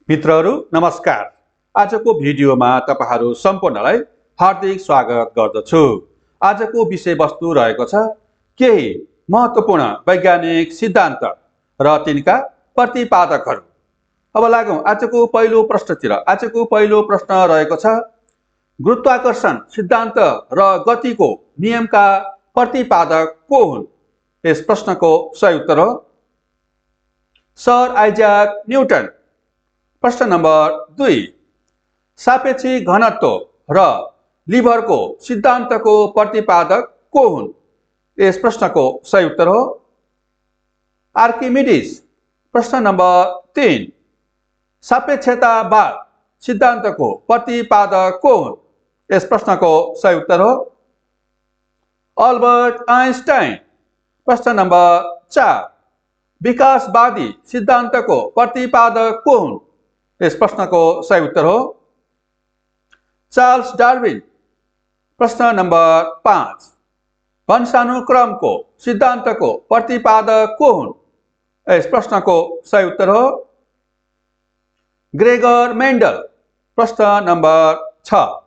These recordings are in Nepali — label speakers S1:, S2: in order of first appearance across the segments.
S1: मित्रहरू नमस्कार। आजको भिडियोमा तपाईहरु सम्पूर्णलाई हार्दिक स्वागत गर्दछु। आजको विषयवस्तु रहेको छ केही महत्त्वपूर्ण वैज्ञानिक सिद्धान्त र तिनका प्रतिपादकहरू। अब लागौं आजको पहिलो प्रश्नतिर। आजको पहिलो प्रश्न रहेको छ गुरुत्वाकर्षण सिद्धान्त र गतिको नियमका प्रतिपादक को हुन्? यस प्रश्नको सही उत्तर हो सर आइज्याक न्यूटन। प्रश्न नम्बर 2 सापेक्षिक घनत्व र लिभरको सिद्धान्तको प्रतिपादक को हुन्? यस प्रश्नको सही उत्तर हो आर्किमिडीज। प्रश्न नम्बर 3 सापेक्षतावाद सिद्धान्तको प्रतिपादक को हुन्? यस प्रश्नको सही उत्तर हो अल्बर्ट आइन्स्टाइन। प्रश्न नम्बर 4 विकासवादी सिद्धान्तको प्रतिपादक को हुन्? यस प्रश्नको सही उत्तर हो चार्ल्स डार्विन। प्रश्न नम्बर 5 वंशानुक्रमको सिद्धान्तको प्रतिपादक को हुन्? यस प्रश्नको सही उत्तर हो ग्रेगर मेन्डल। प्रश्न नम्बर 6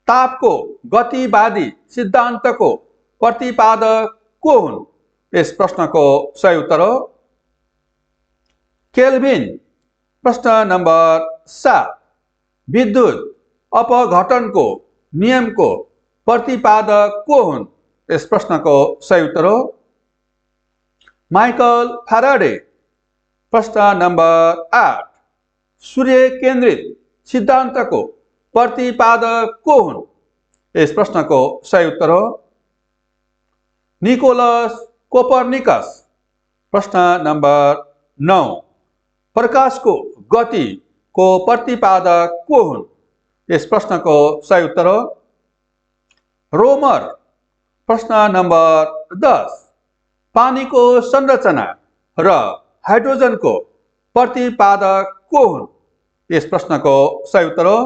S1: तापको गतिवादी सिद्धान्तको प्रतिपादक को हुन्? यस प्रश्नको सही उत्तर हो केल्भिन। प्रश्न नम्बर 7 विद्युत अपघटनको नियमको प्रतिपादक को हुन्? यस प्रश्नको सही उत्तर हो माइकल फ्याराडे। प्रश्न नम्बर 8 सूर्य केन्द्रित सिद्धान्तको प्रतिपादक को हुन्? यस प्रश्नको सही उत्तर हो निकोलस कोपरनिकस। प्रश्न नम्बर 9 प्रकाशको गतिको प्रतिपादक को हुन्? यस प्रश्नको सही उत्तर हो रोमर। प्रश्न नम्बर 10 पानीको संरचना र हाइड्रोजनको प्रतिपादक को हुन्? यस प्रश्नको सही उत्तर हो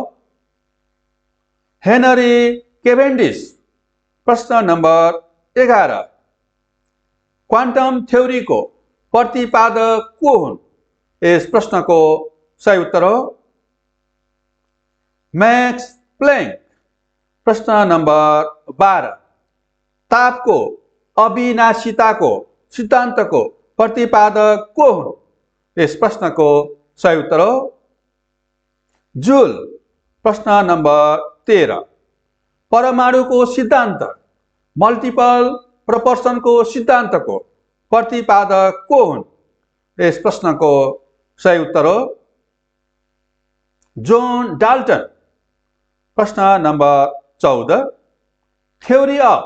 S1: हेनरी केभेन्डिस। प्रश्न नम्बर 11 क्वान्टम थ्योरीको प्रतिपादक को हुन्? यस प्रश्नको सही उत्तर हो मैक्स प्लैंक। प्रश्न नम्बर 12 तापको अविनाशिताको सिद्धान्तको प्रतिपादक को हुन्? यस प्रश्नको सही उत्तर हो जूल। प्रश्न नम्बर 13 परमाणुको सिद्धान्त मल्टिपल प्रोपोर्सनको सिद्धान्तको प्रतिपादक को हुन्? यस प्रश्नको सही उत्तर हो जोन डाल्टन। प्रश्न number 14 theory of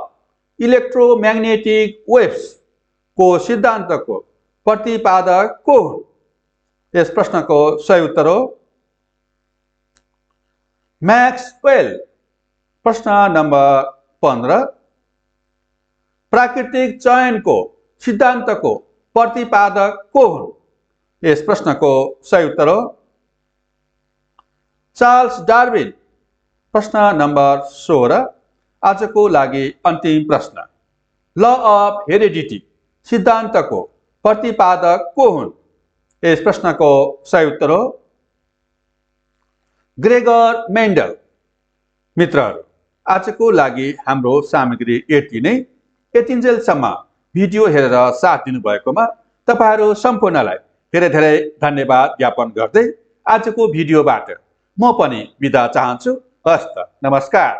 S1: electromagnetic waves को सिद्धान्तको प्रतिपादक को हुन्? यस प्रश्नको सही उत्तर हो मैक्सवेल। प्रश्न नम्बर 15 प्राकृतिक चयनको सिद्धान्तको प्रतिपादक को हुन्? यस प्रश्नको सही उत्तर हो चार्ल्स डार्विन। प्रश्न नम्बर 16 आजको लागि अन्तिम प्रश्न ल अफ हेरेडिटी सिद्धान्तको प्रतिपादक को हुन्? यस प्रश्नको सही उत्तर हो ग्रेगर मेन्डल। मित्रहरू आजको लागि हाम्रो सामग्री यति नै। यतिन्जेलसम्म भिडियो हेरेर साथ दिनुभएकोमा तपाईहरु सम्पूर्णलाई धेरै धेरै धन्यवाद ज्ञापन गर्दै आजको भिडियोबाट म पनि बिदा चाहन्छु। हस्त नमस्कार।